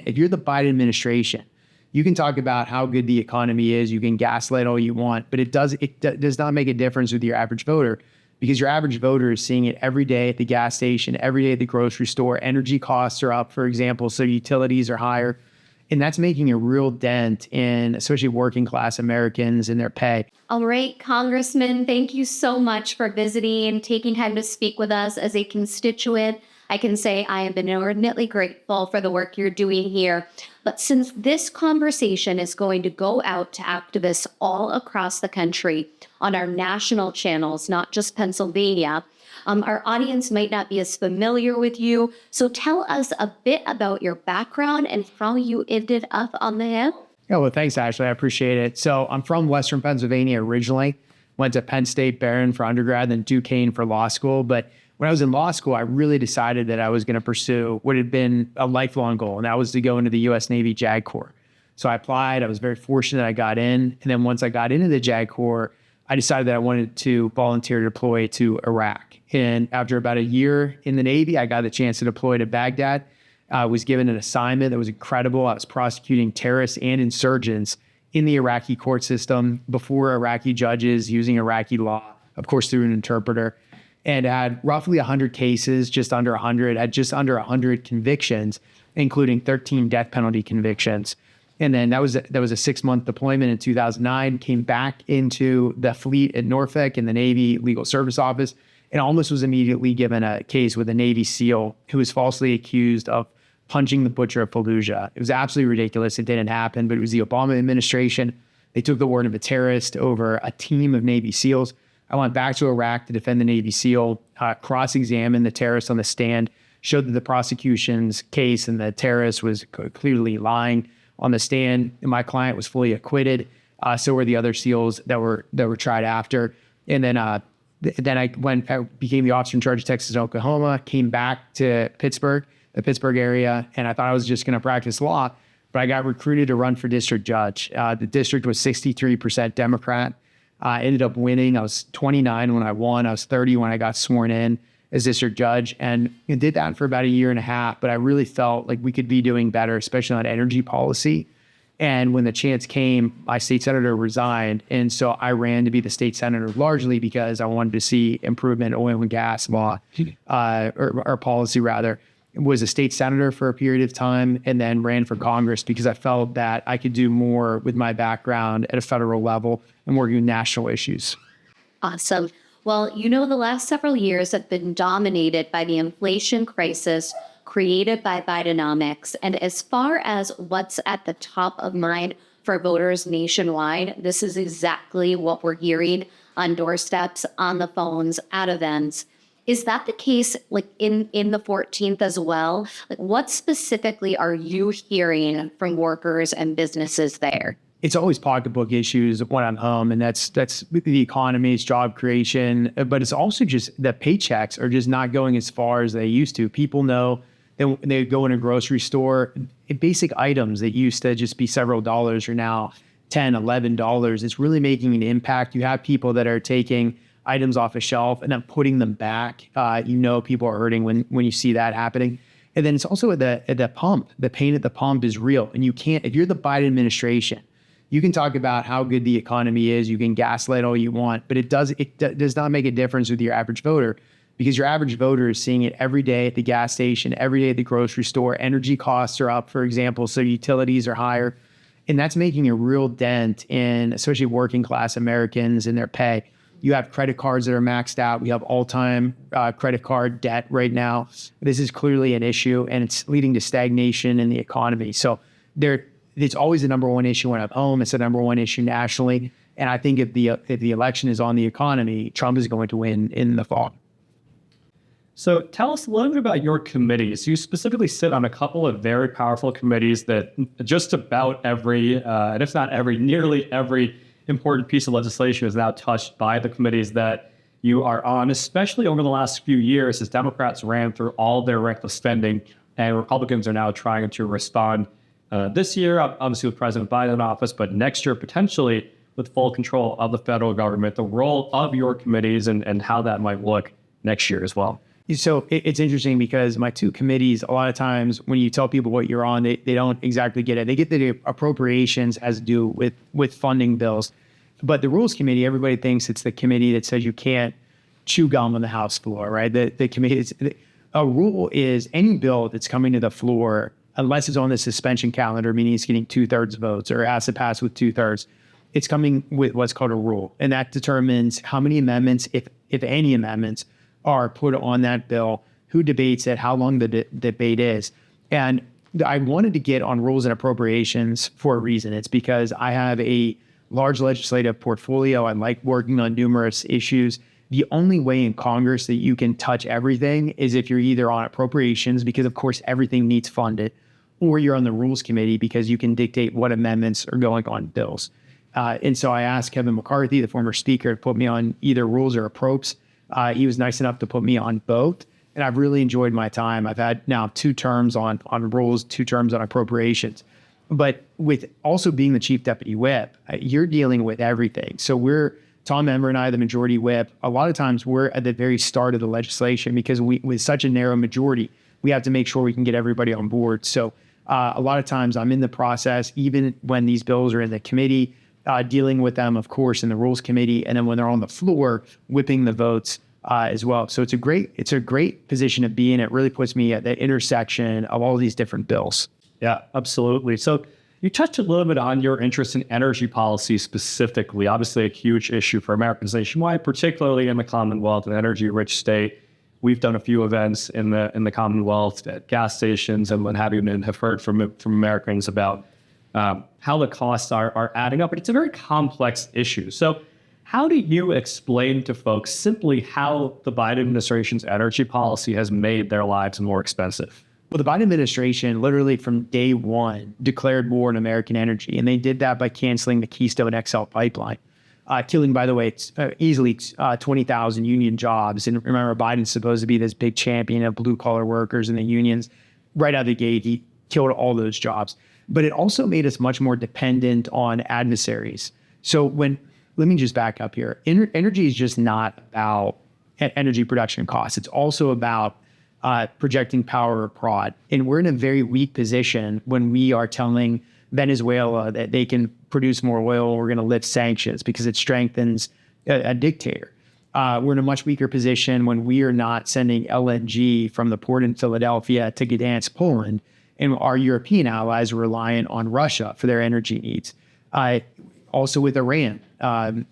If you're the Biden administration, you can talk about how good the economy is. You can gaslight all you want, but it does not make a difference with your average voter, because your average voter is seeing it every day at the gas station, every day at the grocery store. Energy costs are up, for example, so utilities are higher. And that's making a real dent in especially working class Americans and their pay. All right, Congressman, thank you so much for visiting and taking time to speak with us as a constituent. I can say I have been inordinately grateful for the work you're doing here. But since this conversation is going to go out to activists all across the country on our national channels, not just Pennsylvania, our audience might not be as familiar with you. So tell us a bit about your background and how you ended up on the Hill. Yeah, well, thanks, Ashley. I appreciate it. So I'm from Western Pennsylvania originally, went to Penn State Barron for undergrad, then Duquesne for law school. But when I was in law school, I really decided that I was going to pursue what had been a lifelong goal, and that was to go into the U.S. Navy JAG Corps. So I applied. I was very fortunate I got in. And then once I got into the JAG Corps, I decided that I wanted to volunteer to deploy to Iraq. And after about a year in the Navy, I got the chance to deploy to Baghdad. I was given an assignment that was incredible. I was prosecuting terrorists and insurgents in the Iraqi court system before Iraqi judges using Iraqi law, of course, through an interpreter. And had roughly 100 cases, just under 100, had just under 100 convictions, including 13 death penalty convictions. And then that was a 6-month deployment in 2009, came back into the fleet at Norfolk in the Navy Legal Service Office, and almost was immediately given a case with a Navy SEAL who was falsely accused of punching the butcher of Fallujah. It was absolutely ridiculous. It didn't happen, but it was the Obama administration. They took the word of a terrorist over a team of Navy SEALs. I went back to Iraq to defend the Navy SEAL, cross-examined the terrorist on the stand, showed that the prosecution's case and the terrorist was clearly lying on the stand. And my client was fully acquitted. So were the other SEALs that were tried after. And then I became the officer in charge of Texas and Oklahoma, came back to Pittsburgh, the Pittsburgh area, and I thought I was just going to practice law, but I got recruited to run for district judge. The district was 63% Democrat. I ended up winning. I was 29 when I won. I was 30 when I got sworn in as district judge, and I did that for about a year and a half, but I really felt like we could be doing better, especially on energy policy. And when the chance came, my state senator resigned. And so I ran to be the state senator largely because I wanted to see improvement in oil and gas law, or policy rather. Was a state senator for a period of time and then ran for Congress because I felt that I could do more with my background at a federal level and working with national issues. Awesome. Well, the last several years have been dominated by the inflation crisis created by Bidenomics. And as far as what's at the top of mind for voters nationwide, this is exactly what we're hearing on doorsteps, on the phones, at events. Is that the case in the 14th as well? What specifically are you hearing from workers and businesses there? It's always pocketbook issues when I'm home, and that's the economy, it's job creation, but it's also just the paychecks are just not going as far as they used to. People know that when they go in a grocery store, basic items that used to just be several dollars are now $10, $11. It's really making an impact. You have people that are taking items off a shelf and then putting them back. People are hurting when you see that happening. And then it's also at the pump. The pain at the pump is real. And you can't, if you're the Biden administration, you can talk about how good the economy is. You can gaslight all you want, but it does not make a difference with your average voter, because your average voter is seeing it every day at the gas station, every day at the grocery store. Energy costs are up, for example, so utilities are higher. And that's making a real dent in especially working class Americans and their pay. You have credit cards that are maxed out. We have all-time credit card debt right now. This is clearly an issue, and it's leading to stagnation in the economy. So it's always the number one issue when I'm home. It's the number one issue nationally. And I think if the election is on the economy, Trump is going to win in the fall. So tell us a little bit about your committees. You specifically sit on a couple of very powerful committees that just about every, and if not every, nearly every important piece of legislation is now touched by the committees that you are on, especially over the last few years as Democrats ran through all their reckless spending and Republicans are now trying to respond this year, obviously with President Biden in office, but next year potentially with full control of the federal government, the role of your committees and how that might look next year as well. So it's interesting because my two committees, a lot of times when you tell people what you're on, they don't exactly get it. They get the appropriations has to do with funding bills. But the Rules Committee, everybody thinks it's the committee that says you can't chew gum on the House floor, right? The committee, a rule is any bill that's coming to the floor, unless it's on the suspension calendar, meaning it's getting 2/3 votes or has to pass with 2/3, it's coming with what's called a rule. And that determines how many amendments, if any amendments, are put on that bill, who debates it, how long the debate is. And I wanted to get on rules and appropriations for a reason. It's because I have a large legislative portfolio. I like working on numerous issues. The only way in Congress that you can touch everything is if you're either on appropriations, because of course everything needs funded, or you're on the Rules Committee because you can dictate what amendments are going on bills. And so I asked Kevin McCarthy, the former speaker, to put me on either rules or appropes. He was nice enough to put me on both, and I've really enjoyed my time. I've had now 2 terms on rules, 2 terms on appropriations. But with also being the chief deputy whip, you're dealing with everything. So Tom Emmer and I, the majority whip, a lot of times we're at the very start of the legislation because with such a narrow majority, we have to make sure we can get everybody on board. So a lot of times I'm in the process, even when these bills are in the committee, dealing with them, of course, in the Rules Committee, and then when they're on the floor, whipping the votes as well. So it's a great position to be in. It really puts me at the intersection of all these different bills. Yeah, absolutely. So you touched a little bit on your interest in energy policy specifically, obviously a huge issue for Americans nationwide, particularly in the Commonwealth, an energy-rich state. We've done a few events in the Commonwealth at gas stations and what have you, and have heard from Americans about how the costs are adding up. But it's a very complex issue. So how do you explain to folks simply how the Biden administration's energy policy has made their lives more expensive? Well, the Biden administration literally from day one declared war on American energy, and they did that by canceling the Keystone XL pipeline, killing, by the way, easily 20,000 union jobs. And remember, Biden's supposed to be this big champion of blue-collar workers and the unions. Right out of the gate, he killed all those jobs. But it also made us much more dependent on adversaries. So let me just back up here. Energy is just not about energy production costs. It's also about projecting power abroad. And we're in a very weak position when we are telling Venezuela that they can produce more oil, we're going to lift sanctions because it strengthens a dictator. We're in a much weaker position when we are not sending LNG from the port in Philadelphia to Gdansk, Poland, and our European allies are reliant on Russia for their energy needs. Also with Iran,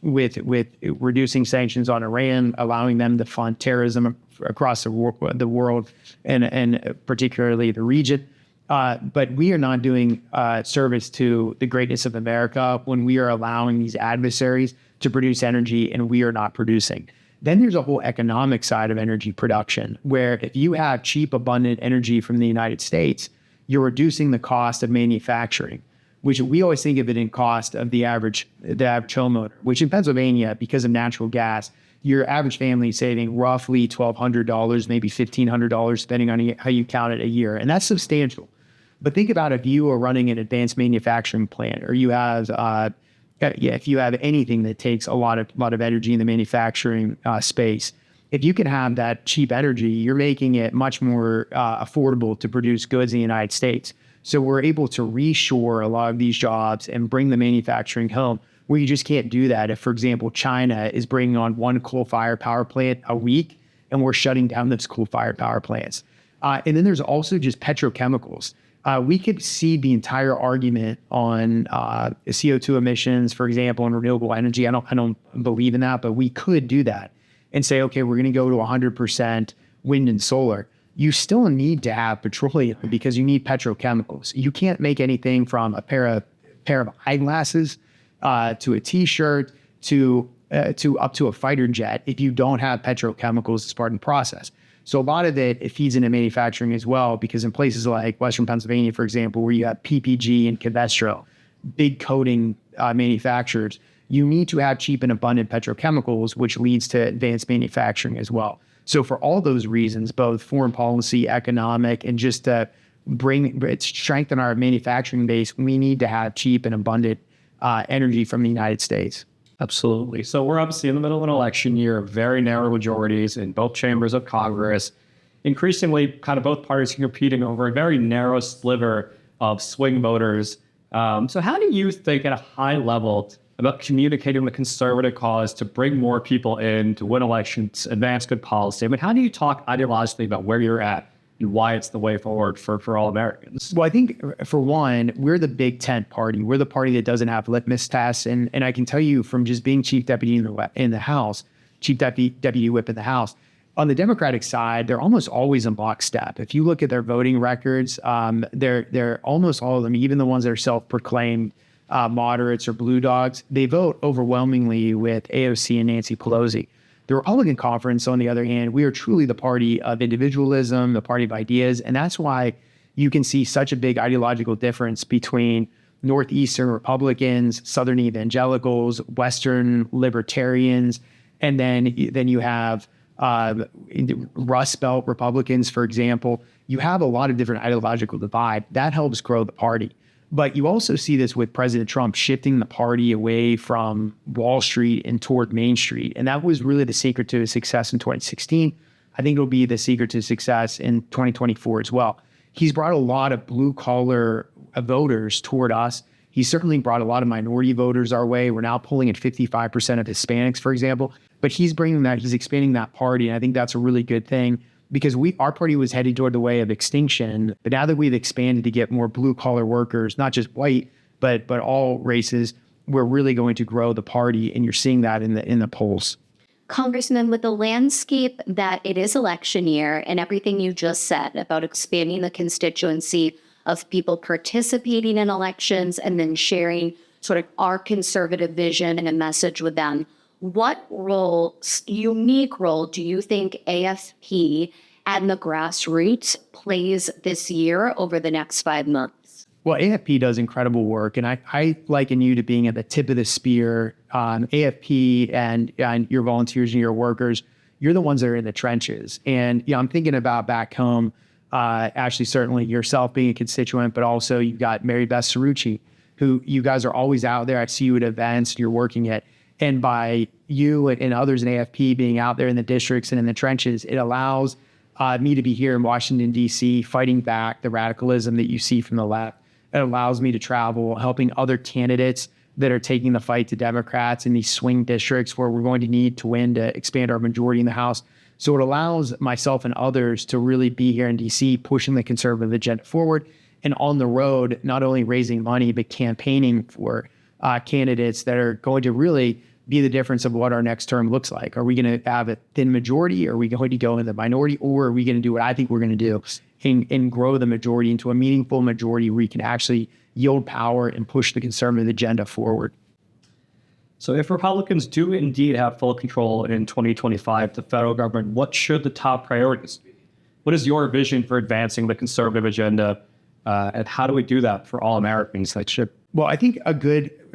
with reducing sanctions on Iran, allowing them to fund terrorism across the world and particularly the region. But we are not doing service to the greatness of America when we are allowing these adversaries to produce energy and we are not producing. Then there's a whole economic side of energy production, where if you have cheap, abundant energy from the United States, you're reducing the cost of manufacturing, which we always think of it in cost of the average homeowner, which in Pennsylvania, because of natural gas, your average family is saving roughly $1,200, maybe $1,500, depending on how you count it a year. And that's substantial. But think about if you are running an advanced manufacturing plant, or you have, if you have anything that takes a lot of energy in the manufacturing space, if you can have that cheap energy, you're making it much more affordable to produce goods in the United States. So we're able to reshore a lot of these jobs and bring the manufacturing home, where you just can't do that. If, for example, China is bringing on 1 coal-fired power plant a week, and we're shutting down those coal-fired power plants. And then there's also just petrochemicals. We could see the entire argument on CO2 emissions, for example, and renewable energy. I don't believe in that, but we could do that and say, okay, we're going to go to 100% wind and solar. You still need to have petroleum because you need petrochemicals. You can't make anything from a pair of eyeglasses to a T-shirt to up to a fighter jet if you don't have petrochemicals as part of the process. So a lot of it feeds into manufacturing as well, because in places like Western Pennsylvania, for example, where you have PPG and Covestro, big coating manufacturers, you need to have cheap and abundant petrochemicals, which leads to advanced manufacturing as well. So for all those reasons, both foreign policy, economic, and just to strengthen our manufacturing base, we need to have cheap and abundant energy from the United States. Absolutely. So we're obviously in the middle of an election year, very narrow majorities in both chambers of Congress. increasingly kind of both parties are competing over a very narrow sliver of swing voters. So how do you think at a high level about communicating the conservative cause to bring more people in, to win elections, advance good policy? I mean, how do you talk ideologically about where you're at and why it's the way forward for all Americans? Well, I think for one, we're the big tent party. We're the party that doesn't have litmus tests. And I can tell you from just being chief deputy in the House, chief deputy whip in the House, on the Democratic side, they're almost always in lockstep. If you look at their voting records, they're almost all of them, even the ones that are self-proclaimed moderates or blue dogs, they vote overwhelmingly with AOC and Nancy Pelosi. The Republican conference, on the other hand, we are truly the party of individualism, the party of ideas. And that's why you can see such a big ideological difference between Northeastern Republicans, Southern evangelicals, Western libertarians, and then you have Rust Belt Republicans, for example. You have a lot of different ideological divide. That helps grow the party. But you also see this with President Trump shifting the party away from Wall Street and toward Main Street. And that was really the secret to his success in 2016. I think it'll be the secret to success in 2024 as well. He's brought a lot of blue collar voters toward us. He certainly brought a lot of minority voters our way. We're now polling at 55% of Hispanics, for example. But he's expanding that party. And I think that's a really good thing, because our party was headed toward the way of extinction. But now that we've expanded to get more blue collar workers, not just white, but all races, we're really going to grow the party. And you're seeing that in the polls. Congressman, with the landscape that it is election year and everything you just said about expanding the constituency of people participating in elections and then sharing sort of our conservative vision and a message with them, what unique role do you think AFP and the grassroots plays this year over the next 5 months? Well, AFP does incredible work, and I liken you to being at the tip of the spear. AFP and your volunteers and your workers, you're the ones that are in the trenches. And I'm thinking about back home, Ashley, certainly yourself being a constituent, but also you've got Mary Beth Cerrucci, who you guys are always out there. I see you at events, you're working it. And by you and others in AFP being out there in the districts and in the trenches, it allows me to be here in Washington, D.C., fighting back the radicalism that you see from the left. It allows me to travel, helping other candidates that are taking the fight to Democrats in these swing districts where we're going to need to win to expand our majority in the House. So it allows myself and others to really be here in D.C., pushing the conservative agenda forward, and on the road, not only raising money, but campaigning for candidates that are going to really be the difference of what our next term looks like. Are we going to have a thin majority? Are we going to go in the minority? Or are we going to do what I think we're going to do and grow the majority into a meaningful majority where we can actually yield power and push the conservative agenda forward? So if Republicans do indeed have full control in 2025, the federal government, what should the top priorities be? What is your vision for advancing the conservative agenda? And how do we do that for all Americans? Well, I think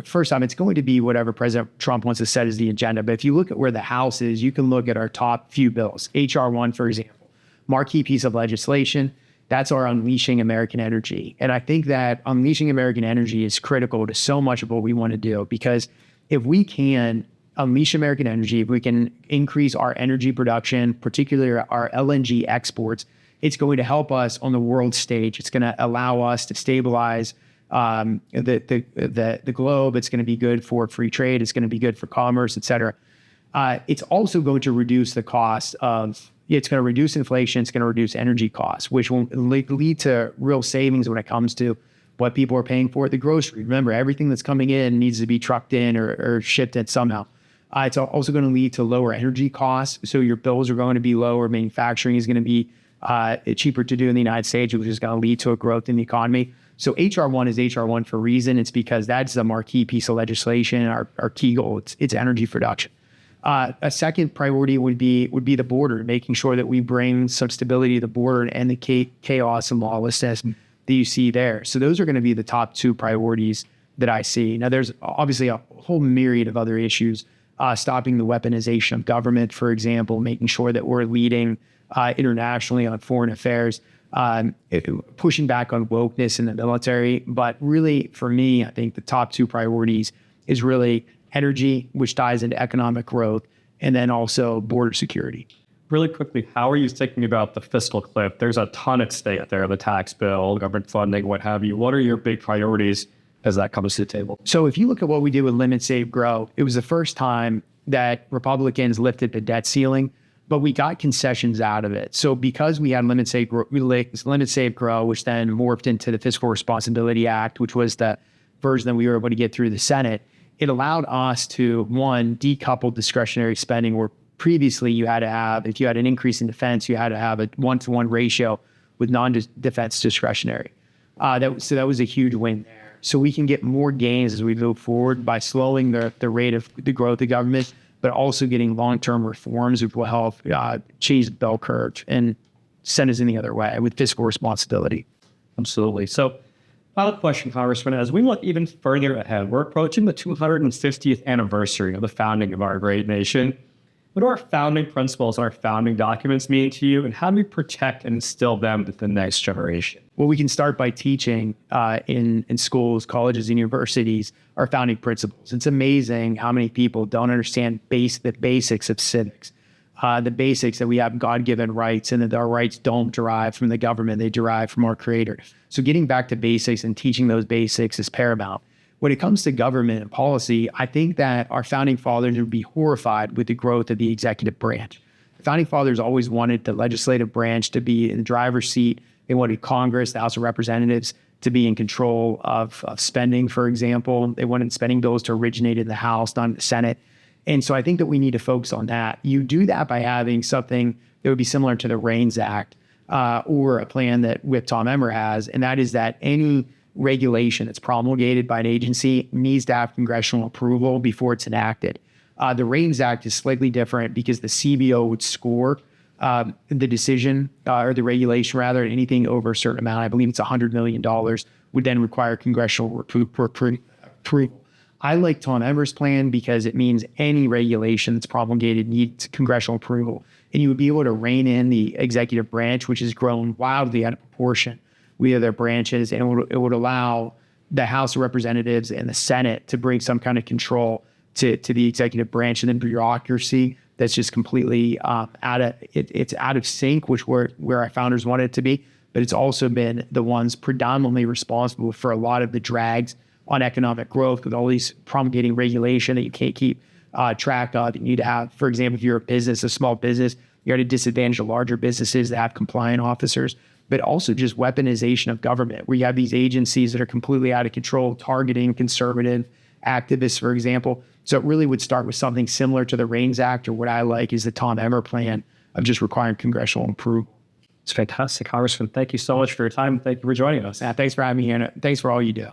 first time, it's going to be whatever President Trump wants to set as the agenda. But if you look at where the House is, you can look at our top few bills. H.R. 1, for example, marquee piece of legislation. That's our Unleashing American Energy. And I think that Unleashing American Energy is critical to so much of what we want to do, because if we can unleash American energy, if we can increase our energy production, particularly our LNG exports, it's going to help us on the world stage. It's going to allow us to stabilize the globe. It's going to be good for free trade. It's going to be good for commerce, et cetera. It's also going to reduce the cost it's going to reduce inflation. It's going to reduce energy costs, which will lead to real savings when it comes to what people are paying for at the grocery. Remember, everything that's coming in needs to be trucked in or shipped in somehow. It's also going to lead to lower energy costs. So your bills are going to be lower. Manufacturing is going to be cheaper to do in the United States, which is going to lead to a growth in the economy. So H.R. 1 is H.R. 1 for a reason. It's because that's a marquee piece of legislation, our key goal. It's energy production. A second priority would be the border, making sure that we bring some stability to the border and the chaos and lawlessness that you see there. So those are going to be the top two priorities that I see. Now, there's obviously a whole myriad of other issues, stopping the weaponization of government, for example, making sure that we're leading internationally on foreign affairs, pushing back on wokeness in the military. But really, for me, I think the top two priorities is really energy, which ties into economic growth, and then also border security. really quickly, how are you thinking about the fiscal cliff? There's a ton at stake there, the tax bill, government funding, what have you. What are your big priorities as that comes to the table? So if you look at what we did with Limit, Save, Grow, it was the first time that Republicans lifted the debt ceiling, but we got concessions out of it. So because we had Limit, Save, Grow, which then morphed into the Fiscal Responsibility Act, which was the version that we were able to get through the Senate, it allowed us to, one, decouple discretionary spending where previously you had to have, if you had an increase in defense, you had to have a 1-to-1 ratio with non-defense discretionary. So that was a huge win there. So we can get more gains as we move forward by slowing the rate of the growth of government, but also getting long-term reforms which will help change the bell curve and send us in the other way with fiscal responsibility. Absolutely. So final question, Congressman, as we look even further ahead, we're approaching the 250th anniversary of the founding of our great nation. What do our founding principles and our founding documents mean to you, and how do we protect and instill them with the next generation? Well, we can start by teaching in schools, colleges, and universities our founding principles. It's amazing how many people don't understand the basics of civics, the basics that we have God-given rights and that our rights don't derive from the government, they derive from our Creator. So getting back to basics and teaching those basics is paramount. When it comes to government and policy, I think that our founding fathers would be horrified with the growth of the executive branch. The founding fathers always wanted the legislative branch to be in the driver's seat. They wanted Congress, the House of Representatives, to be in control of spending, for example. They wanted spending bills to originate in the House, not in the Senate. And so I think that we need to focus on that. You do that by having something that would be similar to the REINS Act or a plan that Whip Tom Emmer has, and that is that any regulation that's promulgated by an agency needs to have congressional approval before it's enacted. The REINS Act is slightly different because the CBO would score the decision or the regulation rather, anything over a certain amount. I believe it's $100 million would then require congressional approval. I like Tom Emmer's plan because it means any regulation that's promulgated needs congressional approval. And you would be able to rein in the executive branch, which has grown wildly out of proportion with other branches, and it would allow the House of Representatives and the Senate to bring some kind of control to the executive branch, and then bureaucracy that's just completely out of sync, which where our founders wanted it to be. But it's also been the ones predominantly responsible for a lot of the drags on economic growth with all these promulgating regulation that you can't keep track of. You need to have, for example, if you're a small business, you're at a disadvantage of larger businesses that have compliant officers. But also just weaponization of government, where you have these agencies that are completely out of control, targeting conservative activists, for example. So it really would start with something similar to the REINS Act, or what I like is the Tom Emmer plan of just requiring congressional approval. It's fantastic, Congressman. Thank you so much for your time. Thank you for joining us. Thanks for having me here, and thanks for all you do.